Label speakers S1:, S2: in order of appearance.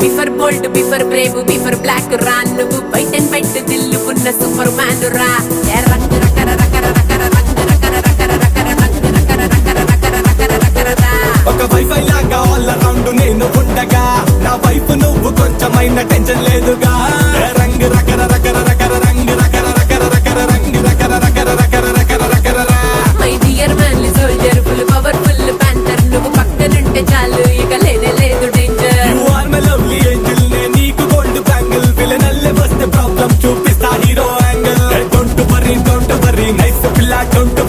S1: బిఫర్ బోల్డ్ బిఫర్ Brave బిఫర్ black రా నువ్వు white and white దిల్లు ఉన్న సూపర్ మ్యాన్ రా రంగు రకర రకర రకర రంగు రకర రకర రకర రంగు రకర రకర రకర రకర రకర రా
S2: ఒక వైఫై లాగా ఆల్ అరౌండ్ నేను ఉండగా నా వైఫ్ నువ్వు కొంచెమైన టెన్షన్ లేదుగా రంగు రకర రకర రకర రంగు రకర రకర రకర రంగు రకర రకర రకర రకర రకర రా
S1: my dear manly soldier full powerful panther నువ్వు పక్కనుంటే చాలు ఇక లేనే లేదు danger
S2: you are my lovely angel నే నీకు గోల్డ్ బ్యాంగిల్ విలనల్లే వస్తే ప్రాబ్లం చూపిస్తా hero angle don't worry nice పిల్ల డోంట్